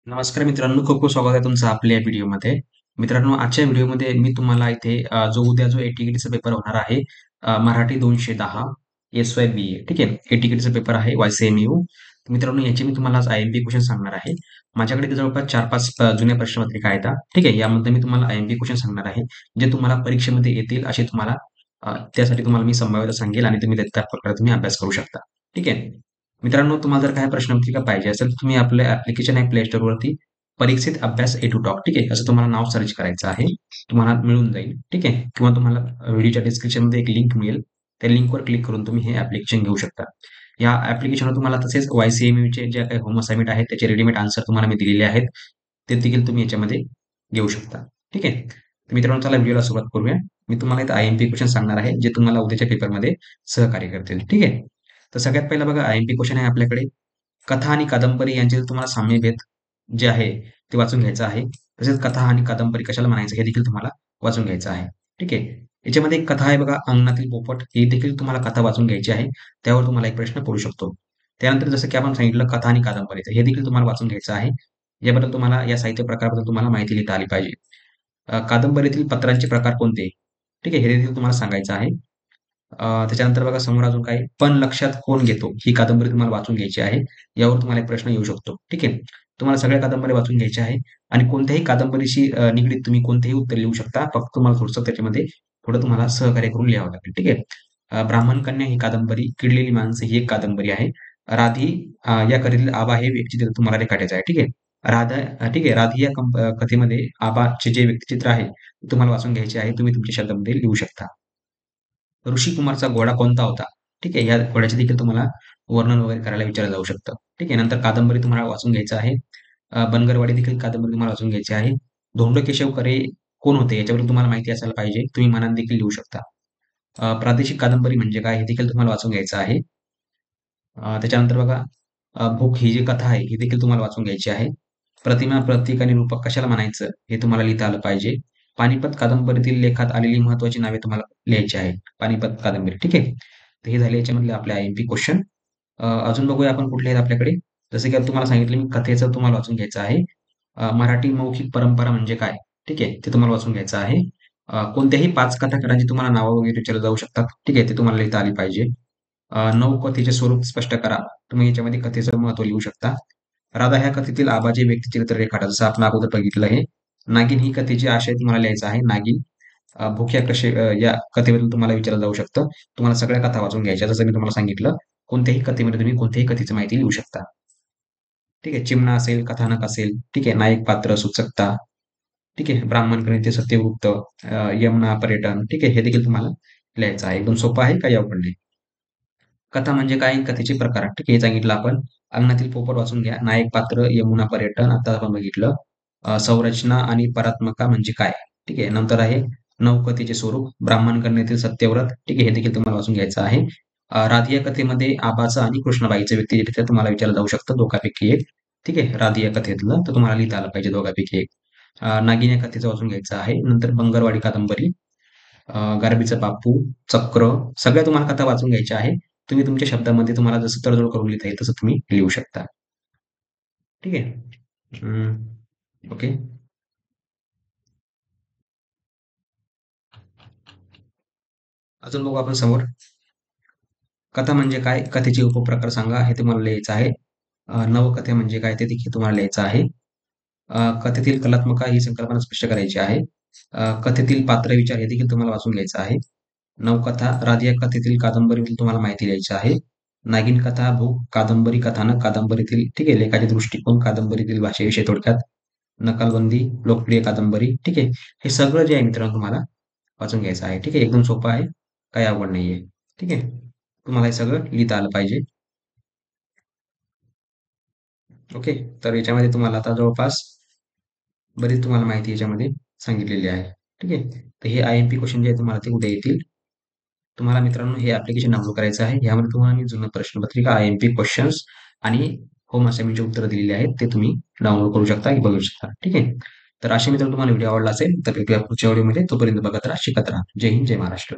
नमस्कार मित्रांनो, खूप खूप स्वागत आहे तुमचं आपल्या या व्हिडिओमध्ये. मित्रांनो, आजच्या व्हिडिओमध्ये मी तुम्हाला इथे जो उद्या जो ए-टी-के-टीचा पेपर होणार आहे, मराठी 210 एस-वाय-बी-ए. ठीक आहे. ए-टी-के-टीचा पेपर आहे वाय-सी-एम-यू. मित्रांनो, याचे मी तुम्हाला आज आय-एम-पी क्वेश्चन सांगणार आहे. माझ्याकडे इथे जवळपास 4-5 जुन्या प्रश्नपत्रिका आहेत. ठीक आहे. यामध्ये मी तुम्हाला आय-एम-पी क्वेश्चन सांगणार आहे, जे तुम्हाला परीक्षेमध्ये येतील असे तुम्हाला त्यासाठी तुम्हाला मी संभाव्यता सांगेल आणि तुम्ही त्या प्रकारे तुम्ही अभ्यास करू शकता. ठीक आहे. मित्रांनो, तुम्हाला जर काही प्रश्नपत्रिका पाहिजे असेल, तर तुम्ही आपलं ॲप्लिकेशन आहे Play Storeवरती परीक्षित अभ्यास ए टू टॉक. ठीक आहे. असं तुम्हाला नाव सर्च करायचं आहे. तुम्हाला मिळून जाईल. ठीक आहे. किंवा तुम्हाला व्हिडिओच्या डिस्क्रिप्शनमध्ये एक लिंक मिळेल. त्या लिंकवर क्लिक करून तुम्ही हे ॲप्लिकेशन घेऊ शकता. या ॲप्लिकेशनवर तुम्हाला तसेच वाय-सी-एम-यूचे जे काही होम असाइनमेंट आहेत, त्याचे रेडीमेड आन्सर तुम्हाला मी दिलेले आहेत. ते देखील तुम्ही याच्यामध्ये घेऊ शकता. ठीक आहे. तर मित्रांनो, चला व्हिडिओला सुरुवात करूया. मी तुम्हाला इथं आय-एम-पी क्वेश्चन सांगणार आहे, जे तुम्हाला उद्याच्या पेपरमध्ये सहकार्य करतील. ठीक आहे. तर सगळ्यात पहिला बघा आय-एम-पी क्वेश्चन आहे आपल्याकडे. कथा आणि कादंबरी यांचे तुम्हाला साम्यभेद जे आहे ते वाचून घ्यायचं आहे. तसेच कथा आणि कादंबरी कशाला म्हणायचं हे देखील तुम्हाला वाचून घ्यायचं आहे. ठीक आहे. याच्यामध्ये एक कथा आहे बघा, अंगणातील पोपट. ही देखील तुम्हाला कथा वाचून घ्यायची आहे. त्यावर तुम्हाला एक प्रश्न पडू शकतो. त्यानंतर जसं की आपण सांगितलं कथा आणि कादंबरी, तर हे देखील तुम्हाला वाचून घ्यायचं आहे. याबद्दल तुम्हाला या साहित्य प्रकाराबद्दल तुम्हाला माहिती लिहिता आली पाहिजे. कादंबरीतील पत्रांचे प्रकार कोणते? ठीक आहे. हे देखील तुम्हाला सांगायचं आहे. त्याच्यानंतर बघा समोर अजून काय, पण लक्षात कोण घेतो? ही कादंबरी तुम्हाला वाचून घ्यायची आहे. यावर तुम्हाला एक प्रश्न येऊ शकतो. ठीक आहे. तुम्हाला सगळ्या कादंबऱ्या वाचून घ्यायच्या आहे आणि कोणत्याही कादंबरीशी निगडीत तुम्ही कोणतेही उत्तर लिहू शकता. फक्त तुम्हाला थोडंसं त्याच्यामध्ये थोडं तुम्हाला सहकार्य करून लिहावं लागेल. ठीक आहे. ब्राह्मण कन्या ही कादंबरी, किडलेली माणसं ही एक कादंबरी आहे. राधी या कथेतील आबा हे व्यक्तिचित्र तुम्हाला रेखाटायचं आहे. ठीक आहे. ठीक आहे. राधी या कथेमध्ये आबाचे जे व्यक्तिचित्र आहे, ते तुम्हाला वाचून घ्यायचे आहे. तुम्ही तुमच्या शब्दामध्ये लिहू शकता. ऋषी कुमारचा घोडा कोणता होता? ठीक आहे. या घोड्याचे देखील तुम्हाला वर्णन वगैरे करायला विचारलं जाऊ शकतं. ठीक आहे. नंतर कादंबरी तुम्हाला वाचून घ्यायचं आहे. बनगरवाडी देखील कादंबरी तुम्हाला वाचून घ्यायची आहे. धोंडो केशव करे कोण होते? याच्याबद्दल तुम्हाला माहिती असायला पाहिजे. तुम्ही मनाने देखील लिहू शकता. प्रादेशिक कादंबरी म्हणजे काय? हे देखील तुम्हाला वाचून घ्यायचं आहे. त्याच्यानंतर बघा, भूक ही जी कथा आहे, ही देखील तुम्हाला वाचून घ्यायची आहे. प्रतिमा, प्रतीक आणि रूपक कशाला म्हणायचं? हे तुम्हाला लिहिता आलं पाहिजे. पानिपत कादंबरीतील लेखात आलेली महत्त्वाची नावे तुम्हाला लिहायची आहेत. पानिपत कादंबरी. ठीक आहे. तर हे झाले याच्यामधले आपले आय-एम-पी क्वेश्चन. अजून बघूया आपण कुठले आहेत आपल्याकडे. जसं की आता तुम्हाला सांगितलं मी कथेचं तुम्हाला वाचून घ्यायचं आहे. मराठी मौखिक परंपरा म्हणजे काय? ठीक आहे. ते तुम्हाला वाचून घ्यायचं आहे. कोणत्याही 5 कथाकारांची तुम्हाला नावं वगैरे विचारली जाऊ शकतात. ठीक आहे. ते तुम्हाला लिहिता आली पाहिजे. नवकथेचे स्वरूप स्पष्ट करा. तुम्ही याच्यामध्ये कथेचं महत्त्व लिहू शकता. राधा ह्या कथेतील आबाचे व्यक्तिचित्र रेखाटा, जसं आपण अगोदर बघितलं आहे. नागिन ही कथेची आशय तुम्हाला लिहायचा आहे. नागिन. भूक या कथेबद्दल तुम्हाला विचारलं जाऊ शकतं. तुम्हाला सगळ्या कथा वाचून घ्यायच्या. जसं मी तुम्हाला सांगितलं, कोणत्याही कथेमध्ये तुम्ही कोणत्याही कथेची माहिती लिहू शकता. ठीक आहे. चिमणा असेल, कथानक असेल, ठीक आहे. नायक पात्र, सूचकता, ठीक आहे. ब्राह्मण गणिते, सत्यवृत्त, यमुना पर्यटन, ठीक आहे. हे देखील तुम्हाला लिहायचं आहे. एकदम सोपं आहे, काही अवघड नाही. कथा म्हणजे काय? कथेचे प्रकार. ठीक आहे. हे सांगितलं आपण. अंगणातील पोपट वाचून घ्या. नायक पात्र, यमुना पर्यटन, आता आपण बघितलं. संरचना आणि परात्मका म्हणजे काय? ठीक आहे. नंतर आहे नवकथेचे स्वरूप, ब्राह्मण कन्येतील सत्यव्रत, ठीक आहे. हे देखील तुम्हाला वाचून घ्यायचं आहे. राधी या कथेमध्ये आबाचं आणि कृष्णाबाईचं व्यक्तिचित्र तुम्हाला विचारलं जाऊ शकतं दोघांपैकी एक. ठीक आहे. राधी या कथेतलं तर तुम्हाला लिहिता आलं पाहिजे दोघांपैकी एक. नागिन या कथेचं वाचून घ्यायचं आहे. नंतर बंगरवाडी कादंबरी, गारबीचा बापू, चक्र, सगळ्या तुम्हाला कथा वाचून घ्यायच्या आहे. तुम्ही तुमच्या शब्दामध्ये तुम्हाला जसं तडजोड करून लिहिता येईल तसं तुम्ही लिहू शकता. ठीक आहे. ओके. अजून बघू आपण समोर. कथा म्हणजे काय? कथेचे उपप्रकार सांगा, हे तुम्हाला लिहायचं आहे. नवकथा म्हणजे काय? ते देखील तुम्हाला लिहायचं आहे. कथेतील कलात्मका ही संकल्पना स्पष्ट करायची आहे. कथेतील पात्रविचार हे देखील तुम्हाला वाचून घ्यायचं आहे. नवकथा, राधिया कथेतील कादंबरीबद्दल तुम्हाला माहिती द्यायची आहे. नागिन कथा, भूक, कादंबरी, कथानक, कादंबरीतील ठीक आहे, लेखाचे दृष्टिकोन, कादंबरीतील भाषेविषयी थोडक्यात, नकलबंदी, लोकप्रिय कादंबरी, ठीक आहे. हे सगळं जे आहे मित्रांनो तुम्हाला वाचून घ्यायचं आहे. ठीक आहे. एकदम सोपं आहे. काही अवघड नाहीये. ठीक आहे. तुम्हाला हे सगळं लिहिता आलं पाहिजे. ओके. तर याच्यामध्ये तुम्हाला आता जवळपास बरीच तुम्हाला माहिती याच्यामध्ये सांगितलेली आहे. ठीक आहे. तर हे आय-एम-पी क्वेश्चन जे आहे तुम्हाला ते उद्या येतील. तुम्हाला मित्रांनो हे ॲप्लिकेशन डाउनलोड करायचं आहे. यामध्ये तुम्हाला मी जुनं प्रश्नपत्रिका, आय-एम-पी क्वेश्चन्स आणि होम असाइनमेंटची उत्तरं दिलेली आहेत. ते तुम्ही डाउनलोड करू शकता की बघू शकता. ठीक आहे. तर अशा मित्रांनो तुम्हाला व्हिडिओ आवडला असेल तर भेटूया पुढच्या व्हिडिओमध्ये. तोपर्यंत बघत राहा, शिकत राहा. जय हिंद, जय महाराष्ट्र.